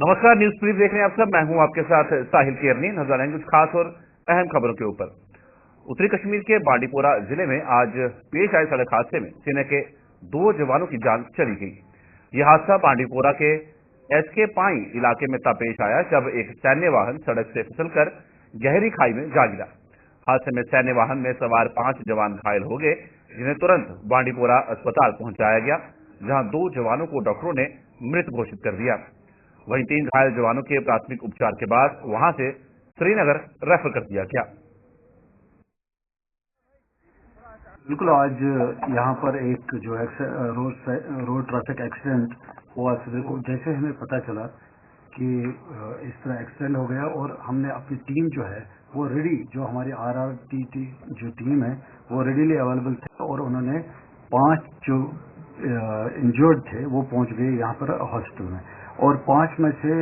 नमस्कार, news brief देख रहे हैं आप सब। मैं हूं आपके साथ साहिल केरनी। नजर आएंगे कुछ खास और अहम खबरों के ऊपर। उत्तरी कश्मीर के बांडीपोरा जिले में आज पेश आए सड़क हादसे में सेना के 2 जवानों की जान चली गई। यह हादसा बांडीपोरा के एसके पाई इलाके में तब पेश आया जब एक सैन्य वाहन सड़क से फिसलकर गहरी खाई में जा गिरा। हादसे में सैन्य वाहन में सवार 5 जवान घायल हो गए, जिन्हें तुरंत बांडीपोरा अस्पताल पहुंचाया गया, जहां 2 जवानों को डॉक्टरों ने मृत घोषित कर दिया। वहीं 3 घायल जवानों के प्राथमिक उपचार के बाद वहां से श्रीनगर रेफर कर दिया गया। बिल्कुल, आज यहाँ पर एक जो रोड ट्रैफिक एक्सीडेंट हुआ, जैसे हमें पता चला कि इस तरह एक्सीडेंट हो गया और हमने अपनी टीम जो है वो रेडी, जो हमारी RRTT जो टीम है वो रेडीली अवेलेबल थे और उन्होंने 5 जो इंजर्ड थे वो पहुंच गए यहाँ पर हॉस्पिटल में और 5 में से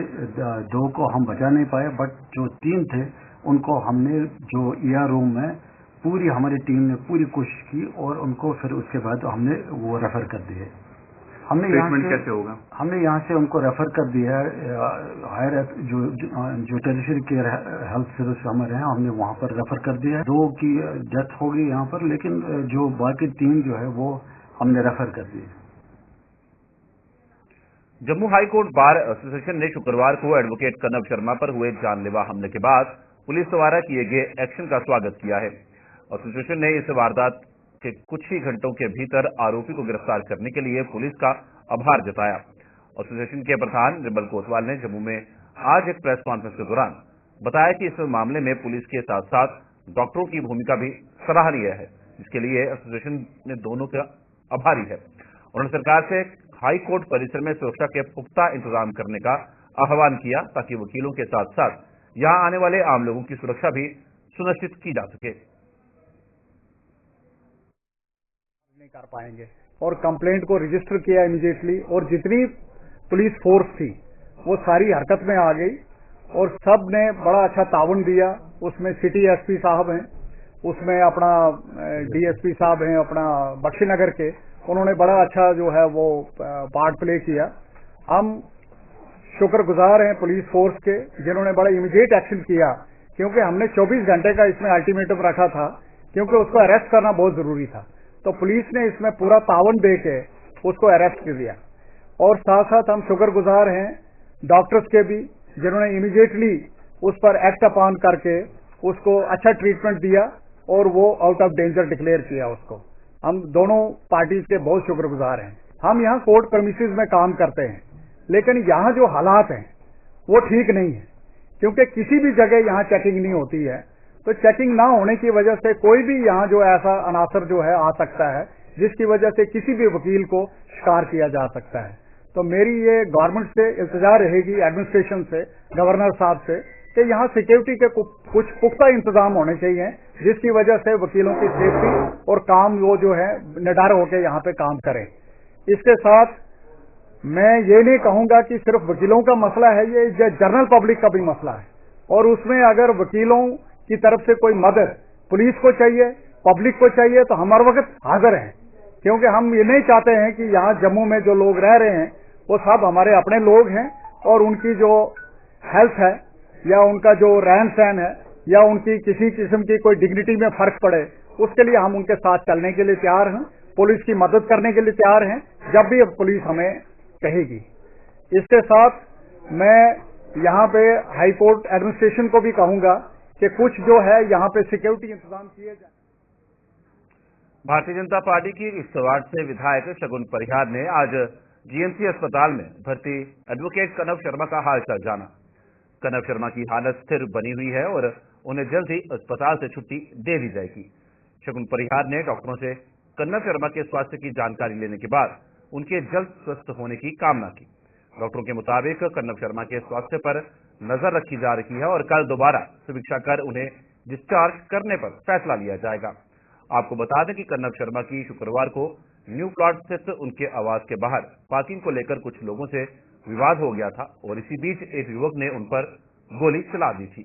2 को हम बचा नहीं पाए, बट जो 3 थे उनको हमने जो ER रूम में पूरी हमारी टीम ने पूरी कोशिश की और उनको फिर उसके बाद हमने वो रेफर कर दिए। हमने ट्रीटमेंट कैसे होगा? हमने यहाँ से उनको रेफर कर दिया है हायर जो टेरिटरी केयर हेल्थ सर्विस हमारे हैं, हमने वहाँ पर रेफर कर दिया है। 2 की डेथ हो गई यहाँ पर, लेकिन जो बाकी 3 जो है वो हमने रेफर कर दिए। Jammu high court bar association ने शुक्रवार को एडवोकेट कनव शर्मा पर हुए जानलेवा हमले के बाद पुलिस द्वारा किए गए एक्शन का स्वागत किया है। एसोसिएशन ने इस वारदात के कुछ ही घंटों के भीतर आरोपी को गिरफ्तार करने के लिए पुलिस का आभार जताया। एसोसिएशन के प्रधान निर्मल कोतवाल ने जम्मू में आज एक प्रेस कॉन्फ्रेंस के दौरान बताया कि इस मामले में पुलिस के साथ साथ डॉक्टरों की भूमिका भी सराहनीय है, जिसके लिए एसोसिएशन ने दोनों का आभारी है। उन्होंने सरकार से हाई कोर्ट परिसर में सुरक्षा के पुख्ता इंतजाम करने का आह्वान किया ताकि वकीलों के साथ साथ यहां आने वाले आम लोगों की सुरक्षा भी सुनिश्चित की जा सके। नहीं कर पाएंगे और कंप्लेंट को रजिस्टर किया इमीडिएटली और जितनी पुलिस फोर्स थी वो सारी हरकत में आ गई और सब ने बड़ा अच्छा ताउन दिया। उसमें सिटी SP साहब हैं, उसमें अपना DSP साहब हैं अपना बख्शीनगर के, उन्होंने बड़ा अच्छा जो है वो पार्ट प्ले किया। हम शुक्रगुजार हैं पुलिस फोर्स के, जिन्होंने बड़ा इमीडिएट एक्शन किया, क्योंकि हमने 24 घंटे का इसमें अल्टीमेटम रखा था, क्योंकि उसको अरेस्ट करना बहुत जरूरी था। तो पुलिस ने इसमें पूरा ताउन दे के उसको अरेस्ट कर दिया और साथ साथ हम शुक्रगुजार हैं डॉक्टर्स के भी, जिन्होंने इमीडिएटली उस पर एक्ट अपॉन करके उसको अच्छा ट्रीटमेंट दिया और वो आउट ऑफ डेंजर डिक्लेयर किया उसको। हम दोनों पार्टीज के बहुत शुक्रगुजार हैं। हम यहाँ कोर्ट प्रेमिसेस में काम करते हैं, लेकिन यहाँ जो हालात हैं वो ठीक नहीं है, क्योंकि किसी भी जगह यहाँ चेकिंग नहीं होती है। तो चेकिंग ना होने की वजह से कोई भी यहाँ जो ऐसा अनासर जो है आ सकता है, जिसकी वजह से किसी भी वकील को शिकार किया जा सकता है। तो मेरी ये गवर्नमेंट से इल्तिजा रहेगी, एडमिनिस्ट्रेशन से, गवर्नर साहब से, कि यहाँ सिक्योरिटी के कुछ पुख्ता इंतजाम होने चाहिए, जिसकी वजह से वकीलों की सेफ्टी और काम वो जो है निडर होकर यहाँ पे काम करें। इसके साथ मैं ये नहीं कहूंगा कि सिर्फ वकीलों का मसला है, ये जनरल पब्लिक का भी मसला है और उसमें अगर वकीलों की तरफ से कोई मदद पुलिस को चाहिए, पब्लिक को चाहिए, तो हम हर वक्त हाजिर हैं, क्योंकि हम ये नहीं चाहते हैं कि यहाँ जम्मू में जो लोग रह रहे हैं वो सब हमारे अपने लोग हैं और उनकी जो हेल्थ है या उनका जो रहन सहन है या उनकी किसी किस्म की कोई डिग्निटी में फर्क पड़े, उसके लिए हम उनके साथ चलने के लिए तैयार हैं, पुलिस की मदद करने के लिए तैयार हैं जब भी पुलिस हमें कहेगी। इसके साथ मैं यहाँ पे हाई कोर्ट एडमिनिस्ट्रेशन को भी कहूंगा कि कुछ जो है यहाँ पे सिक्योरिटी इंतजाम किए जाए। भारतीय जनता पार्टी की किश्तवाड़ से विधायक शगुन परिहार ने आज GMC अस्पताल में भर्ती एडवोकेट कनव शर्मा का हालचाल जाना। कनव शर्मा की हालत स्थिर बनी हुई है और उन्हें जल्द ही अस्पताल से छुट्टी दे दी जाएगी। शगुन परिहार ने डॉक्टरों से कनव शर्मा के स्वास्थ्य की जानकारी लेने के बाद उनके जल्द स्वस्थ होने की कामना की। डॉक्टरों के मुताबिक कनव शर्मा के स्वास्थ्य पर नजर रखी जा रही है और कल दोबारा समीक्षा कर उन्हें डिस्चार्ज करने पर फैसला लिया जाएगा। आपको बता दें कि कनव शर्मा की शुक्रवार को न्यू प्लॉट स्थित उनके आवास के बाहर पार्किंग को लेकर कुछ लोगों से विवाद हो गया था और इसी बीच एक युवक ने उन पर गोली चला दी थी।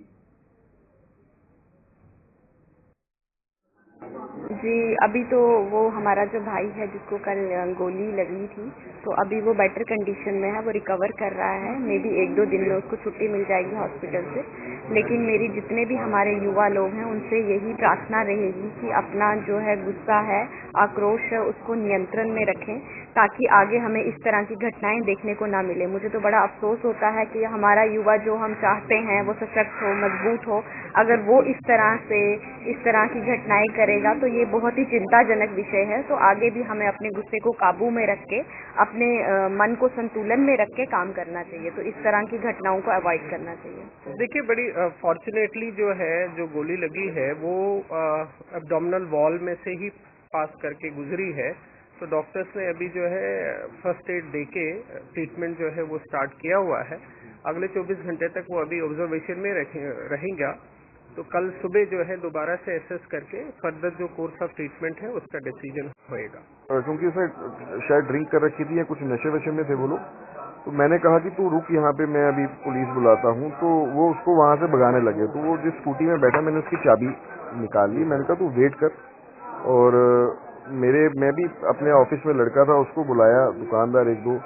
जी अभी तो वो हमारा जो भाई है जिसको कल गोली लगी थी, तो अभी वो बेटर कंडीशन में है, वो रिकवर कर रहा है। मे बी 1-2 दिन में उसको छुट्टी मिल जाएगी हॉस्पिटल से। लेकिन मेरी जितने भी हमारे युवा लोग हैं उनसे यही प्रार्थना रहेगी कि अपना जो है गुस्सा है, आक्रोश है, उसको नियंत्रण में रखें ताकि आगे हमें इस तरह की घटनाएं देखने को ना मिले। मुझे तो बड़ा अफसोस होता है कि हमारा युवा जो हम चाहते हैं वो सशक्त हो, मजबूत हो, अगर वो इस तरह की घटनाएं करेगा तो ये बहुत ही चिंताजनक विषय है। तो आगे भी हमें अपने गुस्से को काबू में रख के, अपने मन को संतुलन में रख के काम करना चाहिए। तो इस तरह की घटनाओं को अवॉइड करना चाहिए। देखिए, बड़ी फॉर्चुनेटली जो गोली लगी है वो एब्डोमिनल वॉल में से ही पास करके गुजरी है। तो डॉक्टर्स ने अभी जो है फर्स्ट एड देके ट्रीटमेंट जो है वो स्टार्ट किया हुआ है। अगले 24 घंटे तक वो अभी ऑब्जर्वेशन में रहेंगे। तो कल सुबह जो है दोबारा से एसेस करके फर्दर जो कोर्स ऑफ ट्रीटमेंट है उसका डिसीजन होएगा। क्योंकि उसने शायद ड्रिंक कर रखी थी या कुछ नशे वशे में थे वो लोग, तो मैंने कहा कि तू रुक यहाँ पे, मैं अभी पुलिस बुलाता हूँ। तो वो उसको वहाँ से भगाने लगे। तो वो जिस स्कूटी में बैठा, मैंने उसकी चाबी निकाल ली। मैंने कहा तू वेट कर। और मैं भी अपने ऑफिस में लड़का था, उसको बुलाया, दुकानदार 1-2।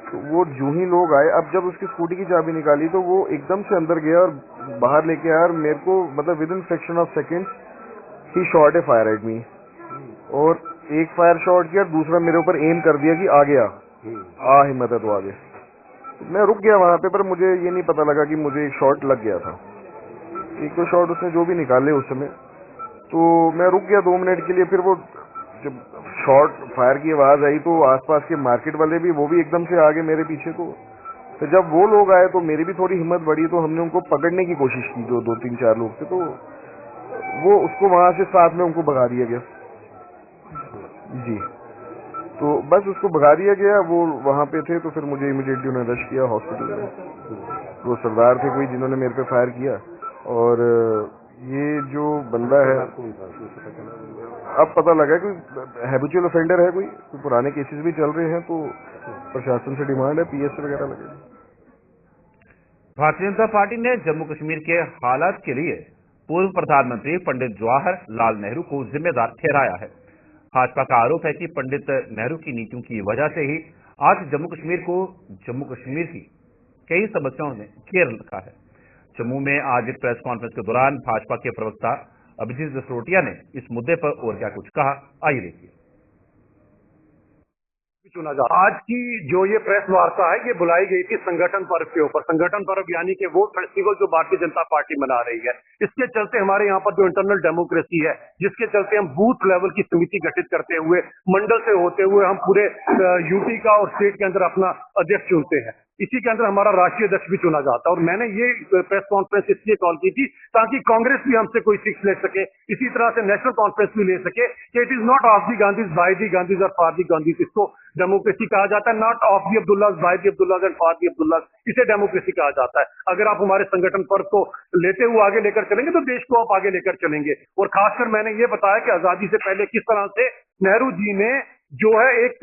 तो वो जो ही लोग आए, अब जब उसकी स्कूटी की चाबी निकाली तो वो एकदम से अंदर गया और बाहर लेके आया। और मेरे को मतलब with in fraction of seconds he shot A fire at me. और एक फायर शॉट किया, दूसरा मेरे ऊपर एम कर दिया कि आ गया, आ हिम्मत है तो आगे। मैं रुक गया वहां पे, पर मुझे ये नहीं पता लगा कि मुझे एक शॉट लग गया था। 1-2 शॉट उसने जो भी निकाले उस समय, तो मैं रुक गया 2 मिनट के लिए। फिर वो जब शॉट फायर की आवाज आई तो आसपास के मार्केट वाले भी, वो भी एकदम से आगे मेरे पीछे। तो जब वो लोग आए तो मेरी भी थोड़ी हिम्मत बढ़ी, तो हमने उनको पकड़ने की कोशिश की। जो 2-3-4 लोग थे, तो वो उसको वहां से साथ में उनको भगा दिया गया जी। तो बस उसको भगा दिया गया। वो वहां पे थे, तो फिर मुझे इमीडिएटली उन्होंने रश किया हॉस्पिटल में। वो सरदार थे कोई जिन्होंने मेरे पे फायर किया। और ये जो बंदा है, अब पता लगा कि हैबिचुअल ऑफेंडर है, कोई पुराने केसेस भी चल रहे हैं। तो प्रशासन से डिमांड है पीएस वगैरह लगे। भारतीय जनता पार्टी ने जम्मू कश्मीर के हालात के लिए पूर्व प्रधानमंत्री पंडित जवाहरलाल नेहरू को जिम्मेदार ठहराया है। भाजपा का आरोप है कि पंडित नेहरू की नीतियों की वजह से ही आज जम्मू कश्मीर की कई समस्याओं ने घेर रखा है। जम्मू में आज एक प्रेस कॉन्फ्रेंस के दौरान भाजपा के प्रवक्ता अभिजीत जसरोटिया ने इस मुद्दे पर और क्या कुछ कहा, आइए देखिए। चुना जा आज की जो ये प्रेस वार्ता है, ये बुलाई गई थी संगठन पर्व के ऊपर। संगठन पर्व यानी कि वो फेस्टिवल जो भारतीय जनता पार्टी मना रही है। इसके चलते हमारे यहाँ पर जो इंटरनल डेमोक्रेसी है, जिसके चलते हम बूथ लेवल की समिति गठित करते हुए, मंडल से होते हुए हम पूरे यूटी का और स्टेट के अंदर अपना अध्यक्ष चुनते हैं। इसी के अंदर हमारा राष्ट्रीय अध्यक्ष भी चुना जाता है। और मैंने ये प्रेस कॉन्फ्रेंस इसलिए कॉल की थी ताकि कांग्रेस भी हमसे कोई सीख ले सके, इसी तरह से नेशनल कॉन्फ्रेंस भी ले सके कि it is not of the Gandhi's, by the Gandhi's और फॉर दी गांधीज। इसको डेमोक्रेसी कहा जाता है, not of the Abdullah, by the Abdullah and for the Abdullah, इसे डेमोक्रेसी कहा जाता है। अगर आप हमारे संगठन पर्व को लेते हुए आगे लेकर चलेंगे तो देश को आप आगे लेकर चलेंगे। और खासकर मैंने ये बताया कि आजादी से पहले किस तरह से नेहरू जी ने जो है एक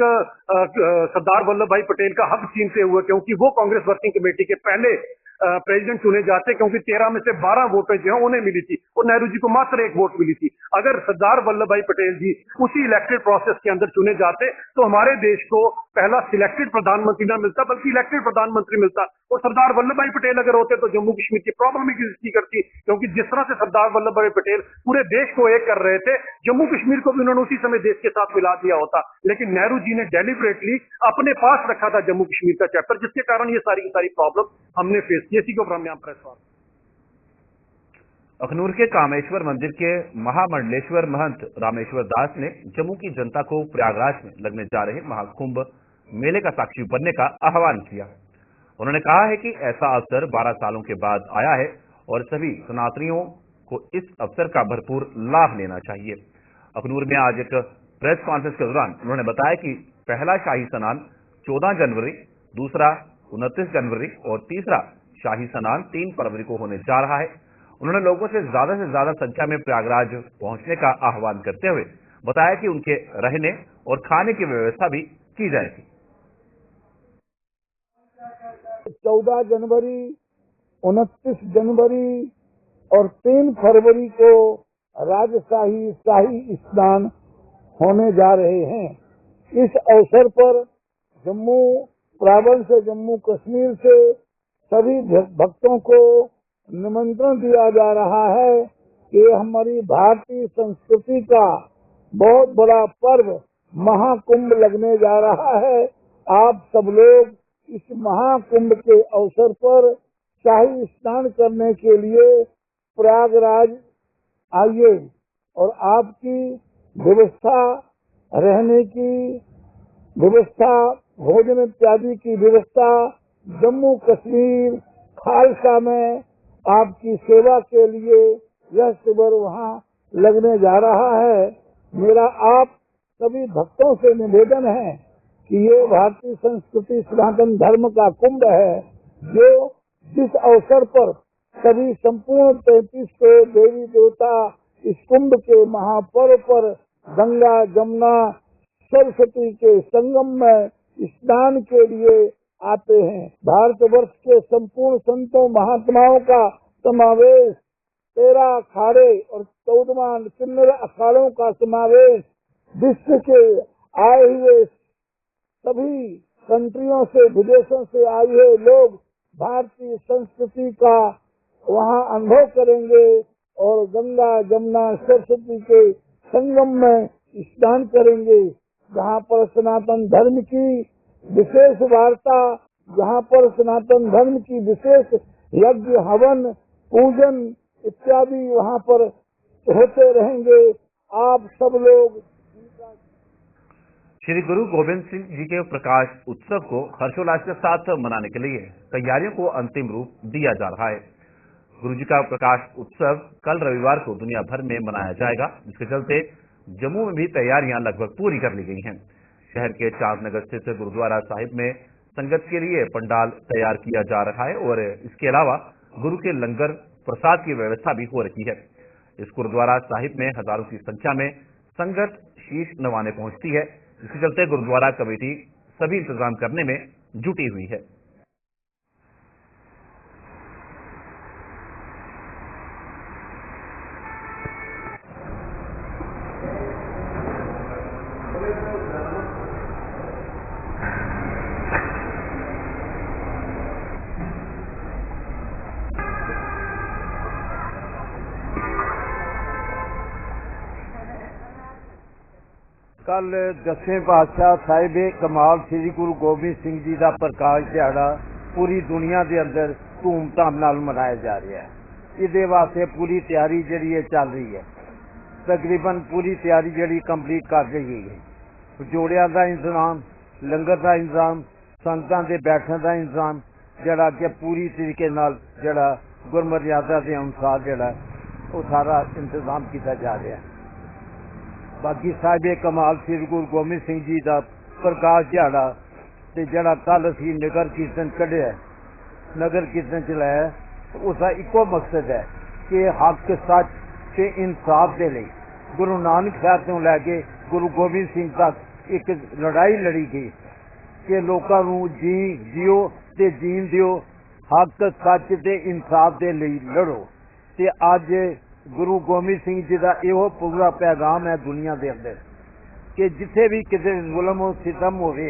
सरदार वल्लभ भाई पटेल का हक छीनते हुए, क्योंकि वो कांग्रेस वर्किंग कमेटी के पहले प्रेसिडेंट चुने जाते, क्योंकि 13 में से 12 वोटें जो है उन्हें मिली थी और नेहरू जी को मात्र 1 वोट मिली थी। अगर सरदार वल्लभ भाई पटेल जी उसी इलेक्टेड प्रोसेस के अंदर चुने जाते तो हमारे देश को पहला सिलेक्टेड प्रधानमंत्री न मिलता बल्कि इलेक्टेड प्रधानमंत्री मिलता। और सरदार वल्लभ भाई पटेल अगर होते तो जम्मू कश्मीर की प्रॉब्लम ही किसी करती, क्योंकि जिस तरह से सरदार वल्लभ भाई पटेल पूरे देश को एक कर रहे थे, जम्मू कश्मीर को भी उन्होंने उसी समय देश के साथ मिला दिया होता। लेकिन नेहरू जी ने डेलिबरेटली अपने पास रखा था जम्मू कश्मीर का चैप्टर, जिसके कारण ये सारी की सारी प्रॉब्लम हमने फेस की। इसी को हम यहाँ प्रेस अखनूर के कामेश्वर मंदिर के महामंडलेश्वर महंत रामेश्वर दास ने जम्मू की जनता को प्रयागराज में लगने जा रहे महाकुंभ मेले का साक्षी बनने का आह्वान किया। उन्होंने कहा है कि ऐसा अवसर 12 सालों के बाद आया है और सभी सनातनियों को इस अवसर का भरपूर लाभ लेना चाहिए। अखनूर में आज एक प्रेस कॉन्फ्रेंस के दौरान उन्होंने बताया कि पहला शाही स्नान 14 जनवरी, दूसरा 29 जनवरी और तीसरा शाही स्नान 3 फरवरी को होने जा रहा है। उन्होंने लोगों से ज्यादा संख्या में प्रयागराज पहुंचने का आह्वान करते हुए बताया कि उनके रहने और खाने की व्यवस्था भी की जाएगी। 14 जनवरी, 29 जनवरी और 3 फरवरी को राजशाही शाही स्नान होने जा रहे हैं। इस अवसर पर जम्मू प्रांत से, जम्मू कश्मीर से सभी भक्तों को निमंत्रण दिया जा रहा है कि हमारी भारतीय संस्कृति का बहुत बड़ा पर्व महाकुंभ लगने जा रहा है। आप सब लोग इस महाकुंभ के अवसर पर शाही स्नान करने के लिए प्रयागराज आइए और आपकी व्यवस्था, रहने की व्यवस्था, भोजन इत्यादि की व्यवस्था जम्मू कश्मीर खालसा में आपकी सेवा के लिए यह शिविर वहाँ लगने जा रहा है। मेरा आप सभी भक्तों से निवेदन है कि ये भारतीय संस्कृति सनातन धर्म का कुंभ है, जो जिस अवसर पर सभी संपूर्ण 33 करोड़ देवी देवता इस कुंभ के महापर्व पर गंगा जमुना सरस्वती के संगम में स्नान के लिए आते हैं। भारतवर्ष के संपूर्ण संतों महात्माओं का समावेश, 13 अखाड़े और 14 किन्नर अखाड़ों का समावेश, विश्व के आए हुए सभी कंट्रियों से, विदेशों से आए हुए लोग भारतीय संस्कृति का वहाँ अनुभव करेंगे और गंगा जमुना सरस्वती के संगम में स्नान करेंगे। जहाँ पर सनातन धर्म की विशेष वार्ता, जहाँ पर सनातन धर्म की विशेष यज्ञ, हवन, पूजन इत्यादि वहाँ पर होते रहेंगे। आप सब लोग श्री गुरु गोविंद सिंह जी के प्रकाश उत्सव को हर्षोल्लास के साथ मनाने के लिए तैयारियों को अंतिम रूप दिया जा रहा है। गुरु जी का प्रकाश उत्सव कल रविवार को दुनिया भर में मनाया जाएगा, जिसके चलते जम्मू में भी तैयारियां लगभग पूरी कर ली गई हैं। शहर के चांदनगर स्थित गुरुद्वारा साहिब में संगत के लिए पंडाल तैयार किया जा रहा है और इसके अलावा गुरु के लंगर प्रसाद की व्यवस्था भी हो रही है। इस गुरुद्वारा साहिब में हजारों की संख्या में संगत शीश नवाने पहुंचती है, जिसके चलते गुरुद्वारा कमेटी सभी इंतजाम करने में जुटी हुई है। कल 10वें पातशाह साहिब कमाल श्री गुरु गोबिंद सिंह जी का प्रकाश दिहाड़ा पूरी दुनिया के अंदर धूमधाम नाल मनाया जा रहा है। इहदे वास्ते पूरी तैयारी जिहड़ी है चल रही है। तकरीबन पूरी तैयारी जिहड़ी कंप्लीट कर गई है। जोड़ियां का इंतजाम, लंगर का इंतजाम, संगतां दे बैठण का इंतजाम जिहड़ा कि पूरी तरीके नाल जिहड़ा गुरमर्यादा के अनुसार जिहड़ा वो सारा इंतजाम किया जा रहा है। बाकी साहिब कमाल श्री गुरु गोबिंद सिंह जी का प्रकाश दिहाड़ा ते जिहड़ा कल असीं नगर कीर्तन कढ़िया, नगर कीर्तन चलाया, उसका इको मकसद है कि हक सच ते इंसाफ के लिए गुरु नानक साहब तो लैके गुरु गोबिंद सिंह तक एक लड़ाई लड़ी गई कि लोगों नूं जियो ते जीण दिओ, हक सच ते इंसाफ के लिए लड़ो। ते अज गुरु गोबिंद सिंह जी का यो पूरा पैगाम है दुनिया के अंदर कि जिथे भी किसी जुल्म सितम होवे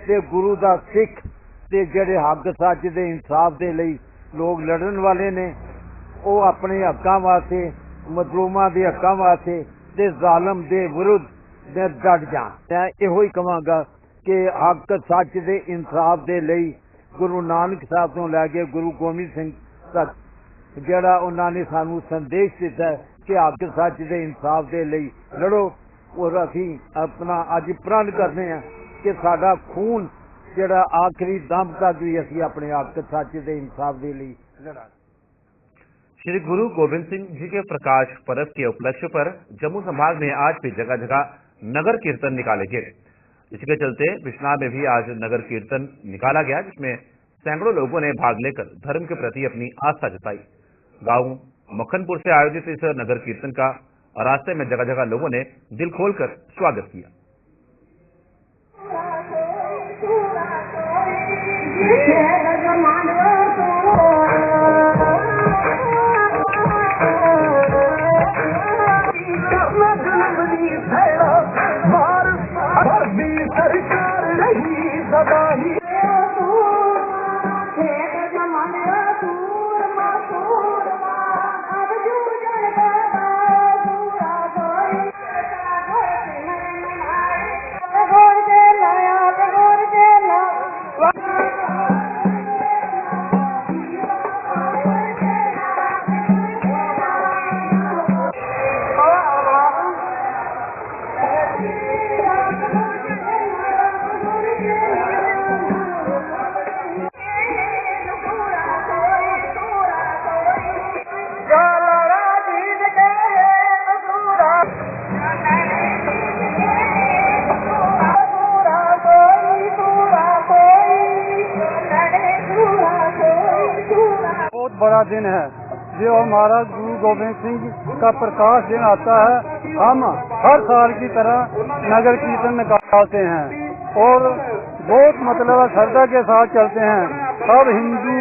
ते गुरु का सिख ते जेड़े हक सच दे इंसाफ के लिए लोग लड़न वाले ने, वो अपने हकों वास्ते, मजलूमां दे हकों वास्ते ते जालम दे विरुद्ध डट जान। मैं इहो ही कहांगा कि हक सच दे इंसाफ के लिए गुरु नानक साहब तो लैके गुरु गोबिंद सिंह तक जिहड़ा उन्होंने सानू संदेश दिता है कि हक सच दे इंसाफ के लिए लड़ो। और असीं अपना अज प्रण करते हैं कि साडा खून जिहड़ा आखिरी दम तक भी असीं अपने हक सच दे इंसाफ के लिए लड़ा। श्री गुरु गोविंद सिंह जी के प्रकाश पर्व के उपलक्ष्य पर जम्मू संभाग में आज भी जगह जगह नगर कीर्तन निकाले गए। इसके चलते बिश्नाह में भी आज नगर कीर्तन निकाला गया, जिसमें सैकड़ों लोगों ने भाग लेकर धर्म के प्रति अपनी आस्था जताई। गांव मक्खनपुर से आयोजित इस नगर कीर्तन का रास्ते में जगह जगह लोगों ने दिल खोलकर स्वागत किया। बहुत बड़ा दिन है जो हमारा गुरु गोविंद सिंह का प्रकाश दिन आता है। हम हर साल की तरह नगर कीर्तन निकालते हैं और बहुत मतलब श्रद्धा के साथ चलते हैं। सब हिंदू,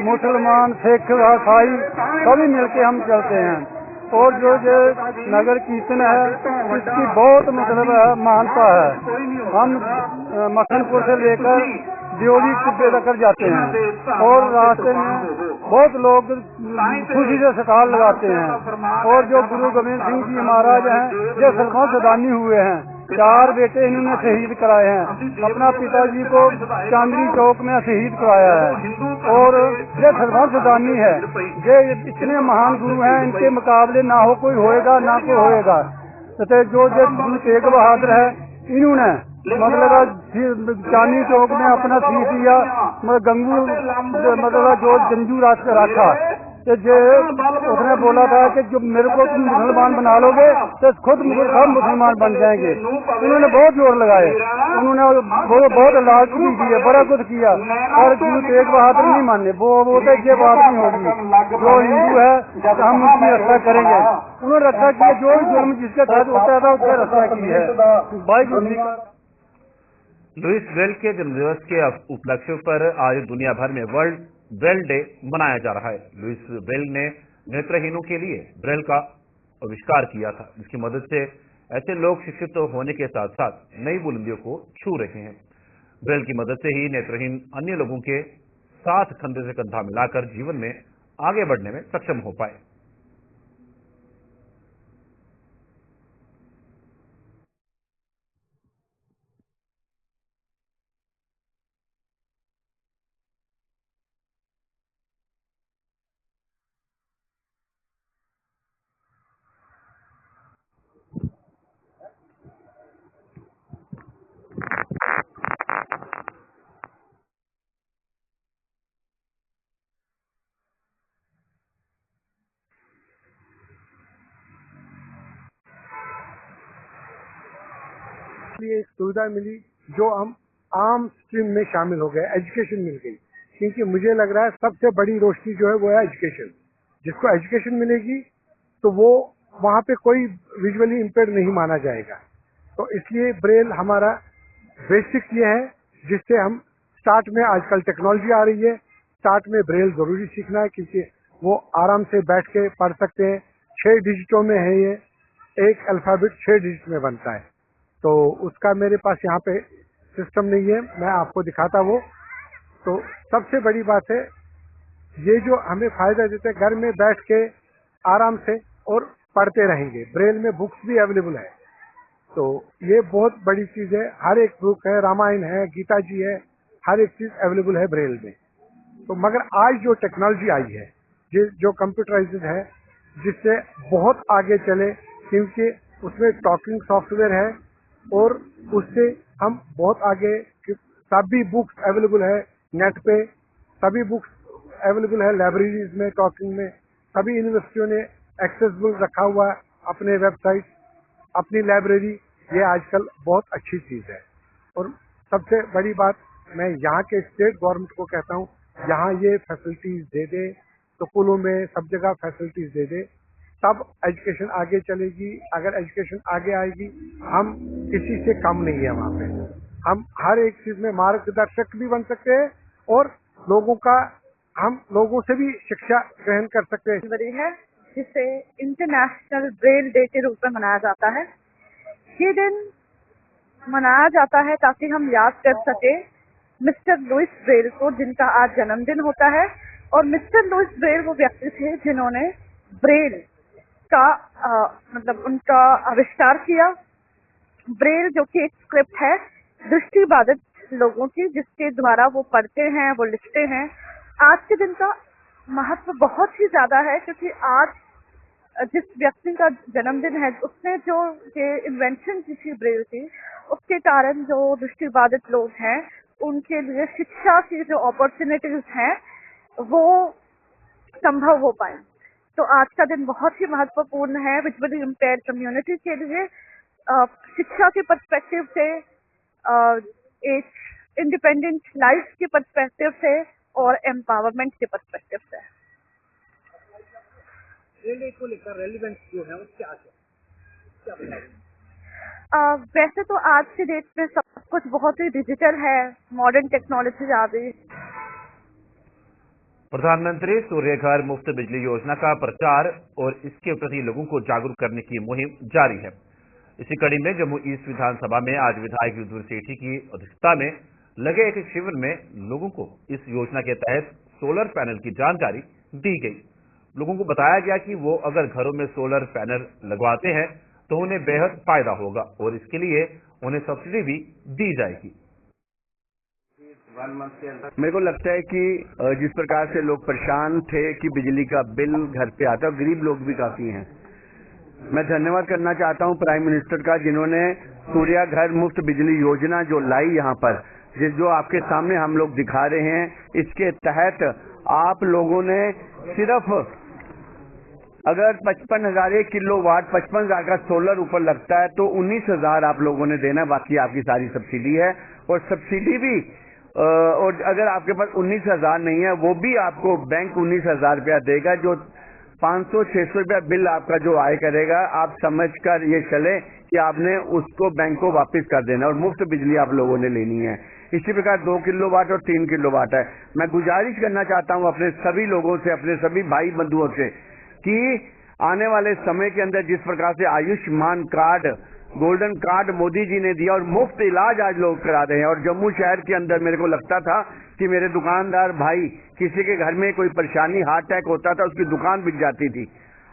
मुसलमान, सिख, ईसाई सभी मिलके हम चलते हैं और जो नगर कीर्तन है इसकी बहुत मतलब मान्यता है। हम मखनपुर से लेकर दियोली टिब्बे तक जाते हैं और रास्ते में बहुत लोग खुशी से सताल लगाते हैं। और जो गुरु गोविंद सिंह जी महाराज हैं जो सरपंच सदानी हुए हैं, 4 बेटे इन्होंने शहीद कराए हैं। अपना पिताजी को चांदनी चौक में शहीद कराया है और ये सरपंच सदानी है। ये इतने महान गुरु हैं, इनके मुकाबले ना हो कोई होएगा ना कोई होएगा। तो जो गुरु तेग बहादुर है इन्होंने मतलब चांदनी चौक में अपना शीश दिया, मतलब गंगू मतलब जो जंजू रखा जो उसने बोला था कि जो मेरे को तुम मुसलमान बना लोगे तो खुद सब मुसलमान बन जाएंगे। उन्होंने बहुत जोर लगाए, उन्होंने बहुत इलाज भी किया, बड़ा कुछ किया और गुरु तेग बहादुर नहीं माने। वो बोलते ये बात नहीं होगी, जो हिंदू है हम उसकी रक्षा करेंगे। उन्होंने रक्षा किया, जो जुर्म जिसके साथ होता था उसकी रक्षा की है। भाई लुइस ब्रेल के जन्मदिवस के उपलक्ष्य पर आज दुनिया भर में वर्ल्ड ब्रेल डे मनाया जा रहा है। लुइस ब्रेल ने नेत्रहीनों के लिए ब्रेल का आविष्कार किया था, जिसकी मदद से ऐसे लोग शिक्षित होने के साथ साथ नई बुलंदियों को छू रहे हैं। ब्रेल की मदद से ही नेत्रहीन अन्य लोगों के साथ कंधे से कंधा मिलाकर जीवन में आगे बढ़ने में सक्षम हो पाए। एक सुविधा मिली जो हम आम स्ट्रीम में शामिल हो गए, एजुकेशन मिल गई। क्योंकि मुझे लग रहा है सबसे बड़ी रोशनी जो है वो है एजुकेशन। जिसको एजुकेशन मिलेगी तो वो वहाँ पे कोई विजुअली इम्पेयर्ड नहीं माना जाएगा। तो इसलिए ब्रेल हमारा बेसिक ये है जिससे हम स्टार्ट में, आजकल टेक्नोलॉजी आ रही है, स्टार्ट में ब्रेल जरूरी सीखना है क्योंकि वो आराम से बैठ के पढ़ सकते हैं। 6 डिजिटों में है ये, एक अल्फाबेट 6 डिजिट में बनता है। तो उसका मेरे पास यहाँ पे सिस्टम नहीं है, मैं आपको दिखाता वो। तो सबसे बड़ी बात है ये जो हमें फायदा देते हैं, घर में बैठ के आराम से और पढ़ते रहेंगे। ब्रेल में बुक्स भी अवेलेबल है, तो ये बहुत बड़ी चीज है। हर एक बुक है, रामायण है, गीता जी है, हर एक चीज अवेलेबल है ब्रेल में। तो मगर आज जो टेक्नोलॉजी आई है, जो कंप्यूटराइज्ड है, जिससे बहुत आगे चले, क्योंकि उसमें टॉकिंग सॉफ्टवेयर है और उससे हम बहुत आगे, सभी बुक्स अवेलेबल है नेट पे, सभी बुक्स अवेलेबल है लाइब्रेरीज में, टॉकिंग में। सभी यूनिवर्सिटियों ने एक्सेसिबल रखा हुआ अपने वेबसाइट, अपनी लाइब्रेरी। ये आजकल बहुत अच्छी चीज है। और सबसे बड़ी बात मैं यहाँ के स्टेट गवर्नमेंट को कहता हूँ, यहाँ ये फैसिलिटीज दे दे, स्कूलों में सब जगह फैसिलिटीज दे दे, तब एजुकेशन आगे चलेगी। अगर एजुकेशन आगे आएगी, हम किसी से कम नहीं है वहाँ पे। हम हर एक चीज में मार्गदर्शक भी बन सकते हैं और हम लोगों से भी शिक्षा ग्रहण कर सकते हैं। है जिसे इंटरनेशनल ब्रेल डे के रूप में मनाया जाता है। ये दिन मनाया जाता है ताकि हम याद कर सके मिस्टर लुइस ब्रेल को, जिनका आज जन्मदिन होता है। और मिस्टर लुइस ब्रेल वो व्यक्ति थे जिन्होंने ब्रेल का मतलब उनका आविष्कार किया। ब्रेल जो कि एक स्क्रिप्ट है दृष्टिबाधित लोगों की, जिसके द्वारा वो पढ़ते हैं, वो लिखते हैं। आज के दिन का महत्व बहुत ही ज्यादा है क्योंकि आज जिस व्यक्ति का जन्मदिन है, उसने जो ये इन्वेंशन की थी ब्रेल की, उसके कारण जो दृष्टिबाधित लोग हैं उनके लिए शिक्षा की जो अपॉर्चुनिटीज हैं वो संभव हो पाए। तो आज का दिन बहुत ही महत्वपूर्ण है विजुअली इम्पेयर्ड कम्युनिटी के लिए, शिक्षा के पर्सपेक्टिव से, एक इंडिपेंडेंट लाइफ के पर्सपेक्टिव से और एम्पावरमेंट के पर्सपेक्टिव से। रेलवे को लेकर रेलिवेंस जो है वो क्या है? वैसे तो आज के डेट में सब कुछ बहुत ही डिजिटल है, मॉडर्न टेक्नोलॉजी आ गई। प्रधानमंत्री सूर्य घर मुफ्त बिजली योजना का प्रचार और इसके प्रति लोगों को जागरूक करने की मुहिम जारी है। इसी कड़ी में जम्मू ईस्ट विधानसभा में आज विधायक युद्धवीर सेठी की अध्यक्षता में लगे एक शिविर में लोगों को इस योजना के तहत सोलर पैनल की जानकारी दी गई। लोगों को बताया गया कि वो अगर घरों में सोलर पैनल लगवाते हैं तो उन्हें बेहद फायदा होगा और इसके लिए उन्हें सब्सिडी भी दी जाएगी। मेरे को लगता है कि जिस प्रकार से लोग परेशान थे कि बिजली का बिल घर पे आता है, गरीब लोग भी काफी हैं। मैं धन्यवाद करना चाहता हूं प्राइम मिनिस्टर का, जिन्होंने सूर्य घर मुफ्त बिजली योजना जो लाई यहाँ पर, जो आपके सामने हम लोग दिखा रहे हैं, इसके तहत आप लोगों ने सिर्फ अगर 55,000 किलोवाट 55,000 का सोलर ऊपर लगता है तो 19,000 आप लोगों ने देना, बाकी आपकी सारी सब्सिडी है। और सब्सिडी भी और अगर आपके पास 19,000 नहीं है वो भी आपको बैंक 19,000 रुपया देगा, जो 500-600 रुपया बिल आपका जो आय करेगा, आप समझ कर ये चले कि आपने उसको बैंक को वापस कर देना और मुफ्त बिजली आप लोगों ने लेनी है। इसी प्रकार 2 किलोवाट और 3 किलोवाट है। मैं गुजारिश करना चाहता हूं अपने सभी लोगों से, अपने सभी भाई बंधुओं से, कि आने वाले समय के अंदर जिस प्रकार से Ayushman card, golden card Modi ji ने दिया और मुफ्त इलाज आज लोग करा रहे हैं। और जम्मू शहर के अंदर मेरे को लगता था कि मेरे दुकानदार भाई, किसी के घर में कोई परेशानी, हार्ट अटैक होता था, उसकी दुकान बिक जाती थी।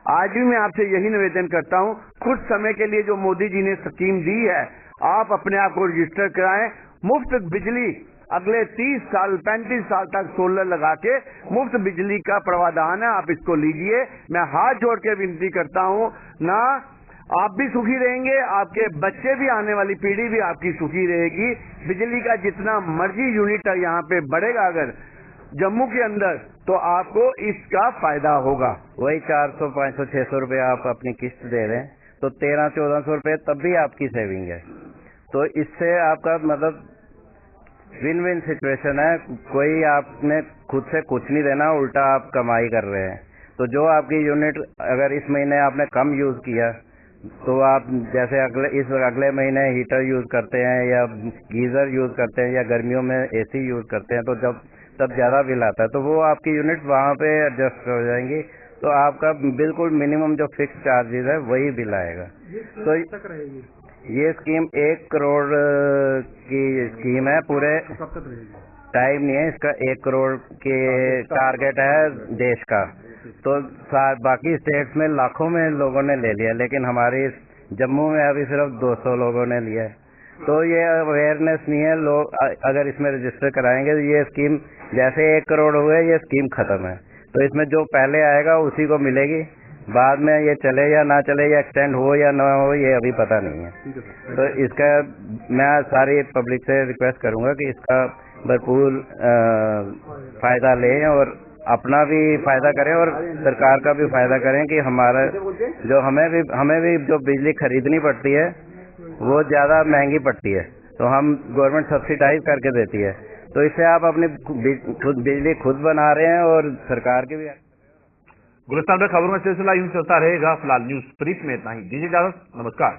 आज भी मैं आपसे यही निवेदन करता हूं, कुछ समय के लिए जो मोदी जी ने स्कीम दी है, आप अपने आप को रजिस्टर कराएं। मुफ्त बिजली अगले 30 साल 35 साल तक सोलर लगा के मुफ्त बिजली का प्रावधान है, आप इसको लीजिए। मैं हाथ जोड़ के विनती करता हूं, ना आप भी सुखी रहेंगे, आपके बच्चे भी, आने वाली पीढ़ी भी आपकी सुखी रहेगी। बिजली का जितना मर्जी यूनिट यहाँ पे बढ़ेगा अगर जम्मू के अंदर, तो आपको इसका फायदा होगा। वही 400, 500, 600 रुपए आप अपनी किस्त दे रहे हैं तो 1300-1400 रुपए तब भी आपकी सेविंग है। तो इससे आपका मतलब विन विन सिचुएशन है। कोई आपने खुद से कुछ नहीं देना, उल्टा आप कमाई कर रहे हैं। तो जो आपकी यूनिट अगर इस महीने आपने कम यूज किया तो आप जैसे अगले महीने हीटर यूज करते हैं या गीजर यूज करते हैं या गर्मियों में एसी यूज करते हैं, तो तब ज्यादा बिल आता है, तो वो आपकी यूनिट वहां पे एडजस्ट हो जाएंगी। तो आपका बिल्कुल मिनिमम जो फिक्स चार्जेस है वही बिल आएगा। तो ये स्कीम 1 करोड़ की स्कीम है, पूरे टाइम नहीं है इसका। 1 करोड़ के टारगेट है देश का, तो बाकी स्टेट्स में लाखों में लोगों ने ले लिया, लेकिन हमारे जम्मू में अभी सिर्फ 200 लोगों ने लिया है। तो ये अवेयरनेस नहीं है। लोग अगर इसमें रजिस्टर कराएंगे तो ये स्कीम जैसे 1 करोड़ हुए, ये स्कीम खत्म है। तो इसमें जो पहले आएगा उसी को मिलेगी, बाद में ये चले या ना चले, या एक्सटेंड हो या ना हो, ये अभी पता नहीं है। तो इसका मैं सारी पब्लिक से रिक्वेस्ट करूंगा कि इसका भरपूर फायदा लें और अपना भी फायदा करें और सरकार का भी फायदा करें कि हमारा जो हमें भी जो बिजली खरीदनी पड़ती है वो ज्यादा महंगी पड़ती है, तो हम गवर्नमेंट सब्सिडाइज करके देती है। तो इससे आप अपनी बिजली खुद बना रहे हैं और सरकार की भी। गुलिस्तान में खबरों में सिलसिला यूं चलता रहेगा। फिलहाल न्यूज ब्रीफ में इतना ही। दीजिए इजाजत, नमस्कार।